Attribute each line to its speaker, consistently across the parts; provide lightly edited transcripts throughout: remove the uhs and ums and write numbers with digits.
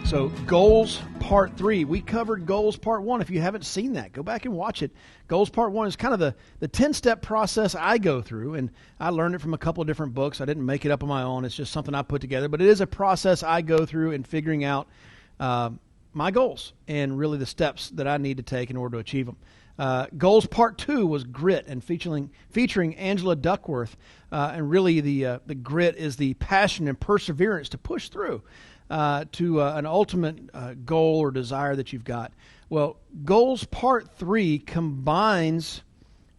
Speaker 1: So Goals Part 3, we covered Goals Part 1. If you haven't seen that, go back and watch it. Goals Part 1 is kind of the 10-step process I go through, and I learned it from a couple of different books. I didn't make it up on my own. It's just something I put together, but it is a process I go through in figuring out my goals and really the steps that I need to take in order to achieve them. Goals Part 2 was Grit, and featuring Angela Duckworth, and really the grit is the passion and perseverance to push through to an ultimate goal or desire that you've got. Well, Goals Part 3 combines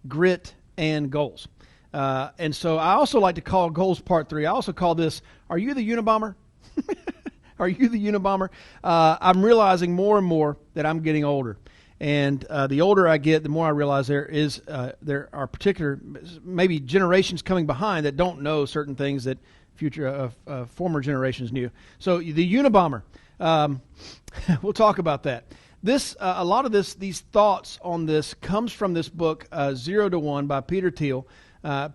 Speaker 1: grit and goals. And so I also like to call Goals Part 3, I also call this, Are You the Unabomber? Are you the Unabomber? I'm realizing more and more that I'm getting older. And the older I get, the more I realize there are particular, maybe generations coming behind that don't know certain things that former generations knew. So the Unabomber, we'll talk about that. A lot of these thoughts on this comes from this book, 0 to 1 by Peter Thiel.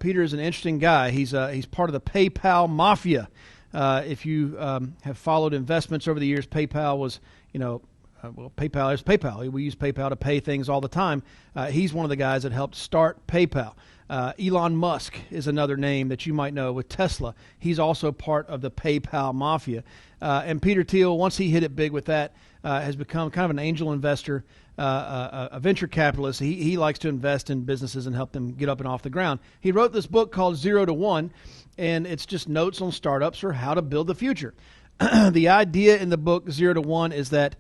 Speaker 1: Peter is an interesting guy. He's part of the PayPal mafia. If you have followed investments over the years, PayPal was, PayPal is PayPal. We use PayPal to pay things all the time. He's one of the guys that helped start PayPal. Elon Musk is another name that you might know with Tesla. He's also part of the PayPal mafia. And Peter Thiel, once he hit it big with that, has become kind of an angel investor, a venture capitalist. He likes to invest in businesses and help them get up and off the ground. He wrote this book called 0 to 1, and it's just notes on startups or how to build the future. The idea in the book 0 to 1 is that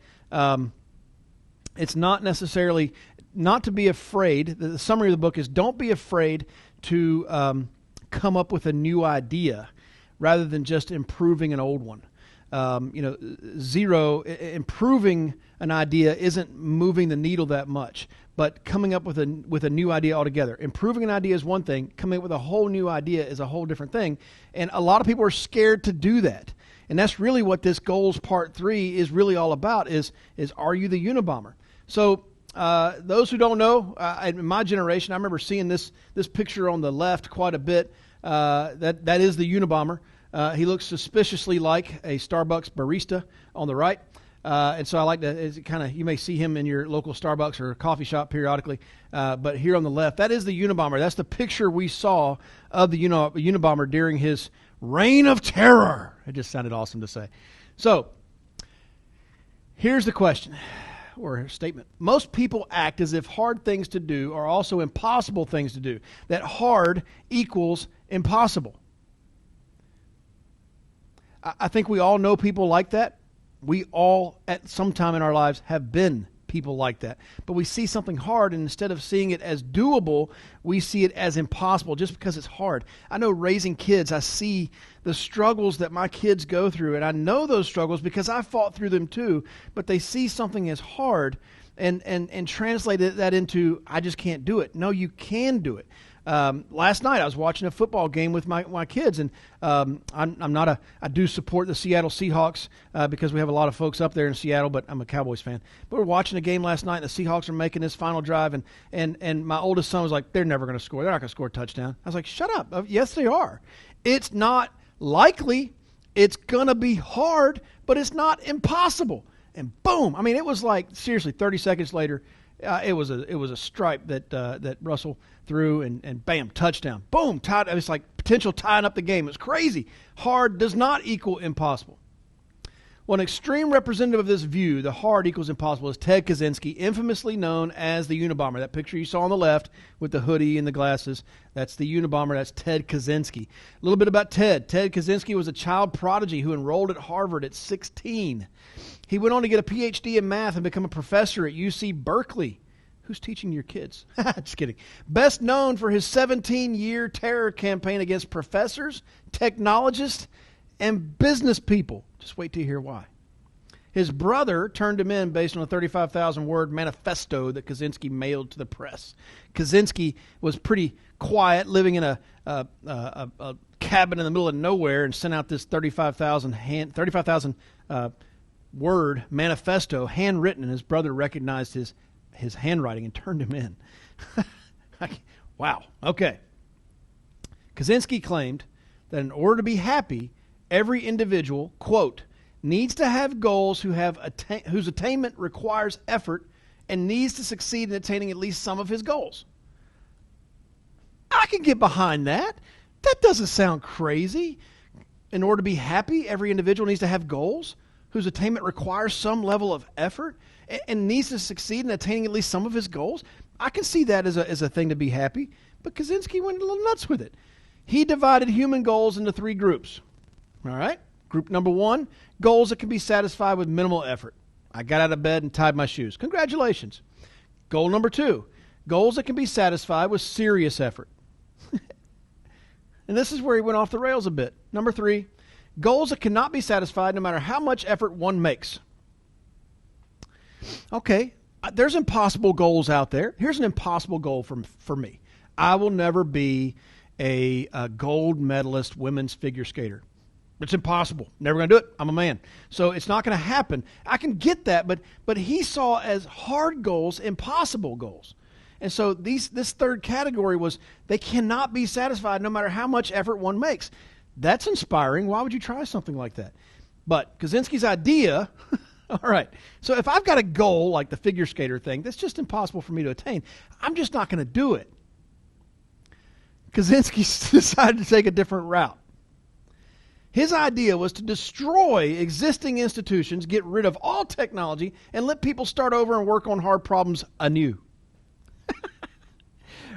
Speaker 1: it's not necessarily not to be afraid. The summary of the book is don't be afraid to come up with a new idea rather than just improving an old one. Improving an idea isn't moving the needle that much, but coming up with a new idea altogether. Improving an idea is one thing. Coming up with a whole new idea is a whole different thing. And a lot of people are scared to do that. And that's really what this Goals Part 3 is really all about is Are You the Unabomber? So those who don't know, in my generation, I remember seeing this picture on the left quite a bit. That is the Unabomber. He looks suspiciously like a Starbucks barista on the right. And so I like to, you may see him in your local Starbucks or coffee shop periodically. But here on the left, that is the Unabomber. That's the picture we saw of the Unabomber during his reign of terror. It just sounded awesome to say. So here's the question or statement. Most people act as if hard things to do are also impossible things to do. That hard equals impossible. I think we all know people like that. We all, at some time in our lives, have been people like that. But we see something hard, and instead of seeing it as doable, we see it as impossible just because it's hard. I know raising kids, I see the struggles that my kids go through, and I know those struggles because I fought through them too, but they see something as hard and translate that into, I just can't do it. No, you can do it. Last night I was watching a football game with my kids, and I do support the Seattle Seahawks because we have a lot of folks up there in Seattle, but I'm a Cowboys fan. But we're watching a game last night, and the Seahawks are making this final drive, and my oldest son was like, they're never going to score. They're not going to score a touchdown. I was like, shut up. Yes, they are. It's not likely. It's going to be hard, but it's not impossible. And boom. I mean, it was like, seriously, 30 seconds later, it was a stripe that Russell threw, and bam, touchdown. Boom, tied. It's like potential tying up the game. It's crazy. Hard does not equal impossible. Well, an extreme representative of this view, the hard equals impossible, is Ted Kaczynski, infamously known as the Unabomber. That picture you saw on the left with the hoodie and the glasses, that's the Unabomber. That's Ted Kaczynski. A little bit about Ted. Ted Kaczynski was a child prodigy who enrolled at Harvard at 16. He went on to get a PhD in math and become a professor at UC Berkeley. Who's teaching your kids? Just kidding. Best known for his 17-year terror campaign against professors, technologists, and business people. Just wait to hear why. His brother turned him in based on a 35,000-word manifesto that Kaczynski mailed to the press. Kaczynski was pretty quiet, living in a cabin in the middle of nowhere, and sent out this 35,000 word manifesto, handwritten, and his brother recognized his handwriting and turned him in. Wow. Okay. Kaczynski claimed that in order to be happy, every individual, quote, needs to have goals whose attainment requires effort and needs to succeed in attaining at least some of his goals. I can get behind that. That doesn't sound crazy. In order to be happy, every individual needs to have goals whose attainment requires some level of effort and needs to succeed in attaining at least some of his goals. I can see that as a thing to be happy, but Kaczynski went a little nuts with it. He divided human goals into 3 groups. All right? Group number 1, goals that can be satisfied with minimal effort. I got out of bed and tied my shoes. Congratulations. Goal number 2, goals that can be satisfied with serious effort. And this is where he went off the rails a bit. Number 3, goals that cannot be satisfied no matter how much effort one makes. Okay, there's impossible goals out there. Here's an impossible goal for me. I will never be a gold medalist women's figure skater. It's impossible. Never going to do it. I'm a man. So it's not going to happen. I can get that, but he saw as hard goals impossible goals. And so this third category was they cannot be satisfied no matter how much effort one makes. That's inspiring. Why would you try something like that? But Kaczynski's idea, all right, so if I've got a goal like the figure skater thing, that's just impossible for me to attain. I'm just not going to do it. Kaczynski decided to take a different route. His idea was to destroy existing institutions, get rid of all technology, and let people start over and work on hard problems anew.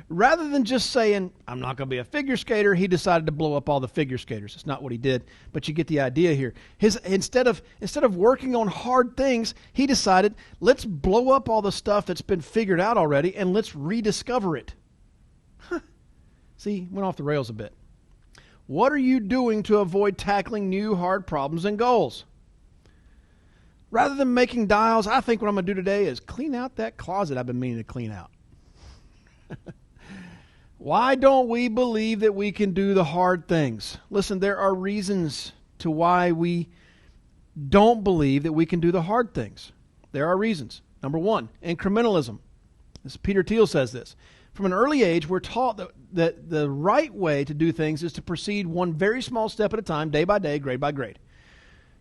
Speaker 1: Rather than just saying, I'm not going to be a figure skater, he decided to blow up all the figure skaters. It's not what he did, but you get the idea here. Instead of working on hard things, he decided, let's blow up all the stuff that's been figured out already, and let's rediscover it. See, went off the rails a bit. What are you doing to avoid tackling new hard problems and goals? Rather than making dials, I think what I'm going to do today is clean out that closet I've been meaning to clean out. Why don't we believe that we can do the hard things? Listen, there are reasons to why we don't believe that we can do the hard things. There are reasons. Number 1, incrementalism. Peter Thiel says this. From an early age, we're taught that the right way to do things is to proceed one very small step at a time, day by day, grade by grade.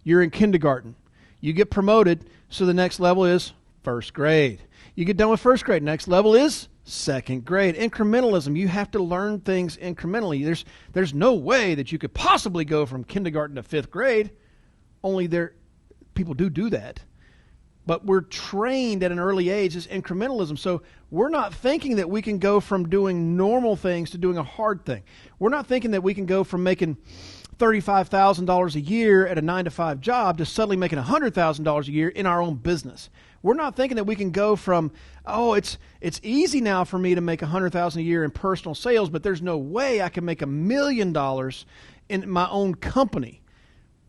Speaker 1: You're in kindergarten. You get promoted, so the next level is first grade. You get done with first grade. Next level is second grade. Incrementalism. You have to learn things incrementally. There's no way that you could possibly go from kindergarten to 5th grade. Only people do that. But we're trained at an early age as incrementalism. So we're not thinking that we can go from doing normal things to doing a hard thing. We're not thinking that we can go from making $35,000 a year at a 9-to-5 job to suddenly making $100,000 a year in our own business. We're not thinking that we can go from, it's easy now for me to make $100,000 a year in personal sales, but there's no way I can make $1 million in my own company.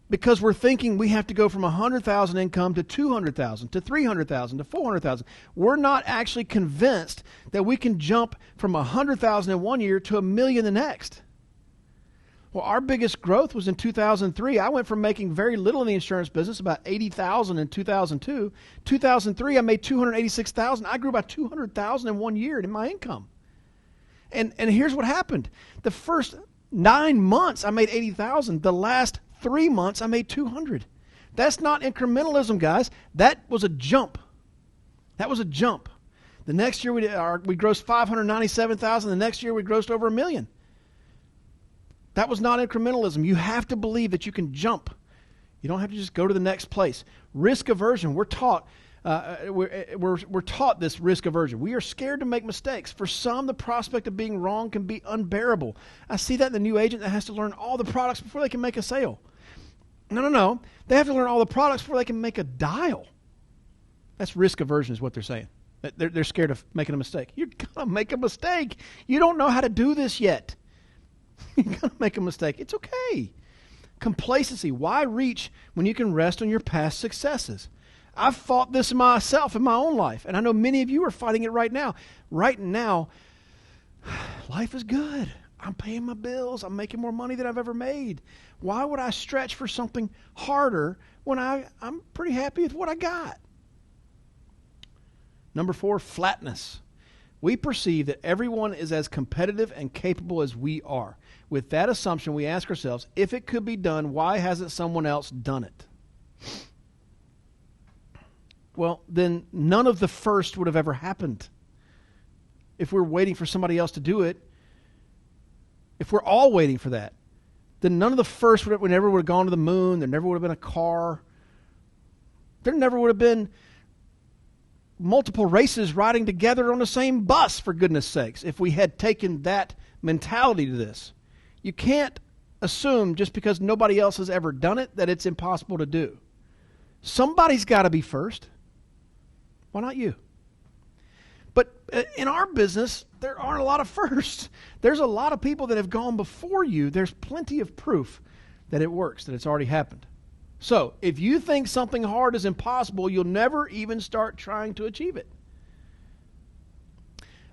Speaker 1: Because we're thinking we have to go from $100,000 income to $200,000 to $300,000 to $400,000. We're not actually convinced that we can jump from $100,000 in one year to $1 million the next. Well, our biggest growth was in 2003. I went from making very little in the insurance business, about $80,000 in 2002. 2003, I made $286,000. I grew by $200,000 in 1 year in my income. And here's what happened. The first 9 months, I made $80,000. The last 3 months, I made $200,000. That's not incrementalism, guys. That was a jump. That was a jump. The next year, we grossed $597,000. The next year, we grossed over $1 million. That was not incrementalism. You have to believe that you can jump. You don't have to just go to the next place. Risk aversion. We're taught this risk aversion. We are scared to make mistakes. For some, the prospect of being wrong can be unbearable. I see that in the new agent that has to learn all the products before they can make a sale. No. They have to learn all the products before they can make a dial. That's risk aversion is what they're saying. They're scared of making a mistake. You're going to make a mistake. You don't know how to do this yet. You're going to make a mistake. It's okay. Complacency. Why reach when you can rest on your past successes? I've fought this myself in my own life, and I know many of you are fighting it right now. Right now, life is good. I'm paying my bills. I'm making more money than I've ever made. Why would I stretch for something harder when I'm pretty happy with what I got? Number 4, flatness. We perceive that everyone is as competitive and capable as we are. With that assumption, we ask ourselves, if it could be done, why hasn't someone else done it? well, then none of the first would have ever happened. If we're waiting for somebody else to do it, if we're all waiting for that, then none of the first would never would have gone to the moon. There never would have been a car. There never would have been multiple races riding together on the same bus, for goodness sakes, if we had taken that mentality to this. You can't assume just because nobody else has ever done it that it's impossible to do. Somebody's got to be first. Why not you? But in our business, there aren't a lot of firsts. There's a lot of people that have gone before you. There's plenty of proof that it works, that it's already happened. So if you think something hard is impossible, you'll never even start trying to achieve it.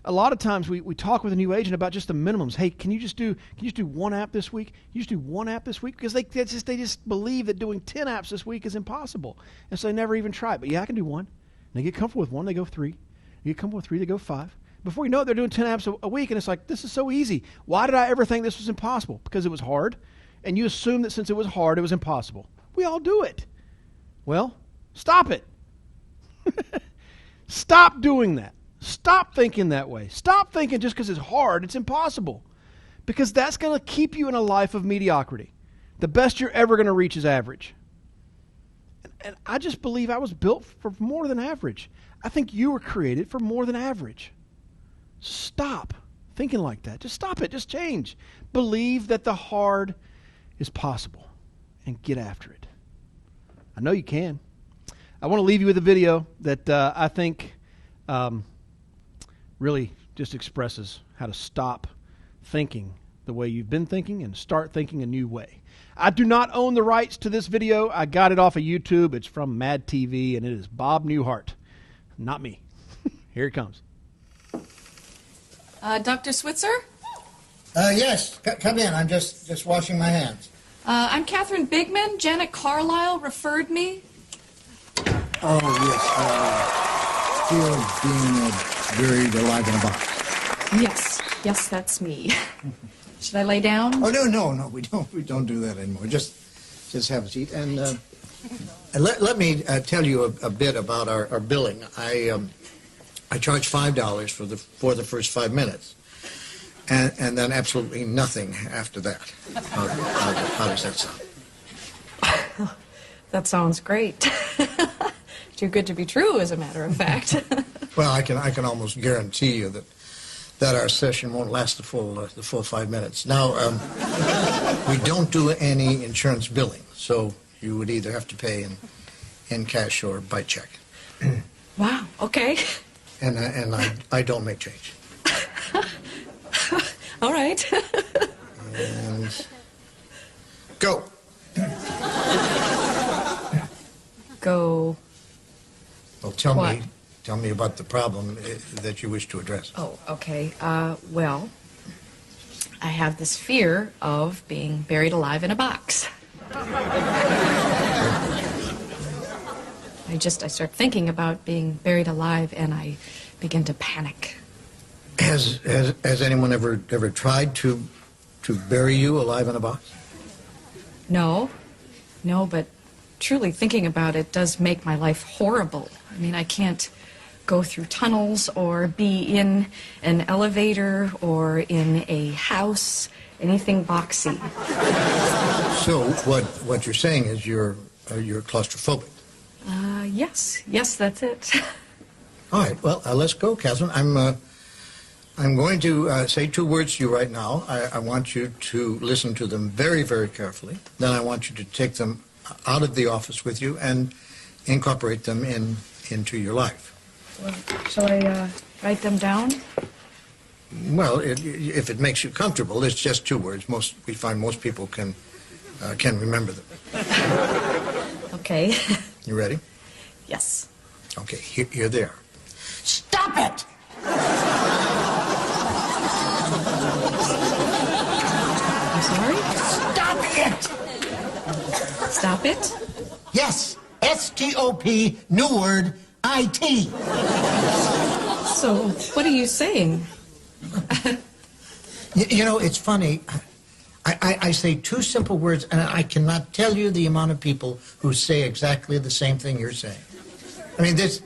Speaker 1: A lot of times we talk with a new agent about just the minimums. Hey, can you just do one app this week? Can you just do one app this week? Because they just believe that doing 10 apps this week is impossible. And so they never even try it. But yeah, I can do one. And they get comfortable with one, they go 3. You get comfortable with 3, they go 5. Before you know it, they're doing 10 apps a week, and it's like, this is so easy. Why did I ever think this was impossible? Because it was hard, and you assume that since it was hard, it was impossible. We all do it. Well, stop it. Stop doing that. Stop thinking that way. Stop thinking just because it's hard, it's impossible. Because that's going to keep you in a life of mediocrity. The best you're ever going to reach is average. And I just believe I was built for more than average. I think you were created for more than average. Stop thinking like that. Just stop it. Just change. Believe that the hard is possible and get after it. I know you can. I want to leave you with a video that I think really just expresses how to stop thinking the way you've been thinking and start thinking a new way. I do not own the rights to this video. I got it off of YouTube. It's from Mad TV, and it is Bob Newhart. Not me. Here it comes.
Speaker 2: Dr. Switzer?
Speaker 3: Yes. Come in. I'm just washing my hands.
Speaker 2: I'm Catherine Bigman. Janet Carlisle referred me.
Speaker 3: Oh, yes. Thiel being buried alive in a box.
Speaker 2: Yes, that's me. Should I lay down?
Speaker 3: Oh, no. We don't do that anymore. Just have a seat. And let me tell you a bit about our billing. I charge $5 for the first 5 minutes, and then absolutely nothing after that. How does that sound?
Speaker 2: That sounds great. Too good to be true, as a matter of fact.
Speaker 3: Well, I can almost guarantee you that our session won't last the full 5 minutes. Now, we don't do any insurance billing, so you would either have to pay in cash or by check.
Speaker 2: Wow. Okay.
Speaker 3: And I don't make change.
Speaker 2: All right.
Speaker 3: And go.
Speaker 2: Go.
Speaker 3: Well, tell
Speaker 2: What?
Speaker 3: me about the problem that you wish to address.
Speaker 2: Oh, okay. Well, I have this fear of being buried alive in a box. I start thinking about being buried alive, and I begin to panic.
Speaker 3: Has anyone ever tried to bury you alive in a box?
Speaker 2: No, but truly thinking about it does make my life horrible. I mean, I can't go through tunnels or be in an elevator or in a house, anything boxy.
Speaker 3: So what you're saying is you're claustrophobic.
Speaker 2: Yes, that's it.
Speaker 3: All right, well, let's go, Catherine. I'm going to say 2 words to you right now. I want you to listen to them very, very carefully. Then I want you to take them out of the office with you and incorporate them into your life.
Speaker 2: Well, shall I write them down?
Speaker 3: Well, if it makes you comfortable, it's just 2 words. We find most people can remember them.
Speaker 2: Okay.
Speaker 3: You ready?
Speaker 2: Yes.
Speaker 3: Okay, here they are. Stop it!
Speaker 2: I'm sorry?
Speaker 3: Stop it!
Speaker 2: Stop it?
Speaker 3: Yes, S-T-O-P, new word, I-T.
Speaker 2: So, what are you saying?
Speaker 3: You know, it's funny. I say 2 simple words, and I cannot tell you the amount of people who say exactly the same thing you're saying. I mean, this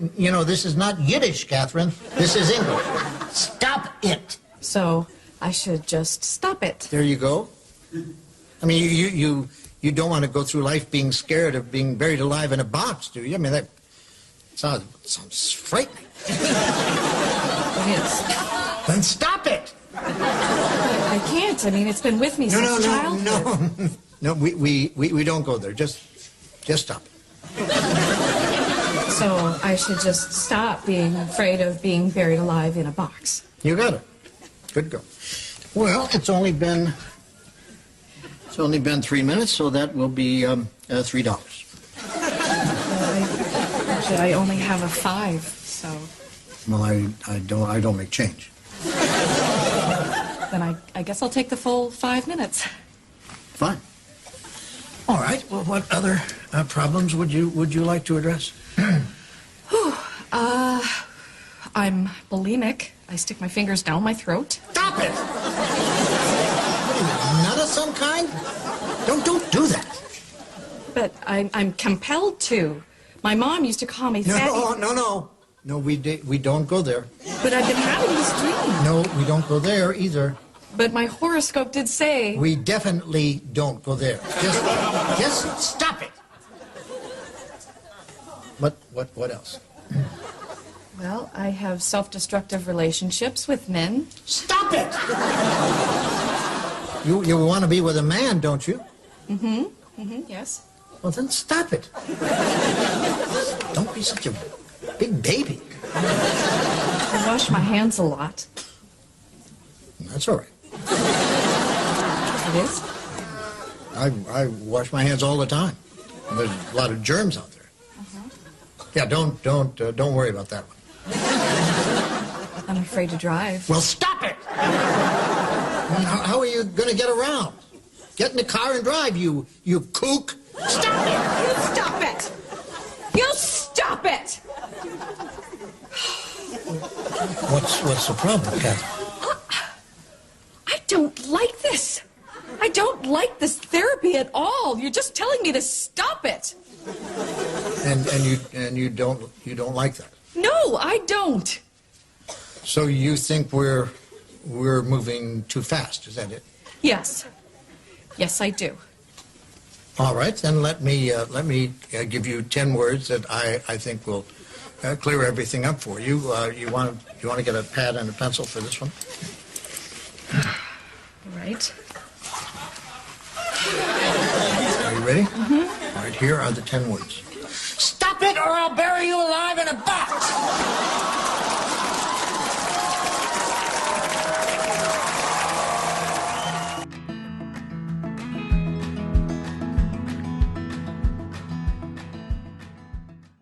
Speaker 3: is not Yiddish, Catherine. This is English. Stop it.
Speaker 2: So I should just stop it.
Speaker 3: There you go. I mean, you don't want to go through life being scared of being buried alive in a box, do you? I mean, that sounds frightening.
Speaker 2: It is.
Speaker 3: Then stop it.
Speaker 2: I can't. I mean, it's been with me since childhood.
Speaker 3: No, we don't go there. Just stop it.
Speaker 2: So I should just stop being afraid of being buried alive in a box.
Speaker 3: You got it. Good girl. Well, it's only been 3 minutes, so that will be $3.
Speaker 2: Actually, I only have a 5, so.
Speaker 3: Well, I don't make change.
Speaker 2: Then I guess I'll take the full 5 minutes.
Speaker 3: Fine. All right. Well, what other problems would you like to address?
Speaker 2: I'm bulimic. I stick my fingers down my throat.
Speaker 3: Stop it! What are you, nut of some kind? Don't do that.
Speaker 2: But I'm compelled to. My mom used to call me fatty.
Speaker 3: No, we don't go there.
Speaker 2: But I've been having this dream.
Speaker 3: No, we don't go there either.
Speaker 2: But my horoscope did say.
Speaker 3: We definitely don't go there. Just stop it. What else?
Speaker 2: Well, I have self-destructive relationships with men.
Speaker 3: Stop it! You want to be with a man, don't you?
Speaker 2: Yes.
Speaker 3: Well, then stop it. Don't be such a big baby.
Speaker 2: I wash my hands a lot.
Speaker 3: That's all right.
Speaker 2: It is?
Speaker 3: I wash my hands all the time. There's a lot of germs out there. Yeah, don't worry about that one.
Speaker 2: I'm afraid to drive.
Speaker 3: Well, stop it! How are you going to get around? Get in the car and drive, you kook. Stop it!
Speaker 2: You stop it! You stop it!
Speaker 3: What's the problem, Catherine?
Speaker 2: I don't like this. I don't like this therapy at all. You're just telling me to stop it.
Speaker 3: And you don't like that?
Speaker 2: No, I don't.
Speaker 3: So you think we're moving too fast? Is that it?
Speaker 2: Yes. Yes, I do.
Speaker 3: All right, then let me give you 10 words that I think will clear everything up for you. You want to get a pad and a pencil for this one?
Speaker 2: All right.
Speaker 3: Are you ready? Mm-hmm. All right, here are the 10 words.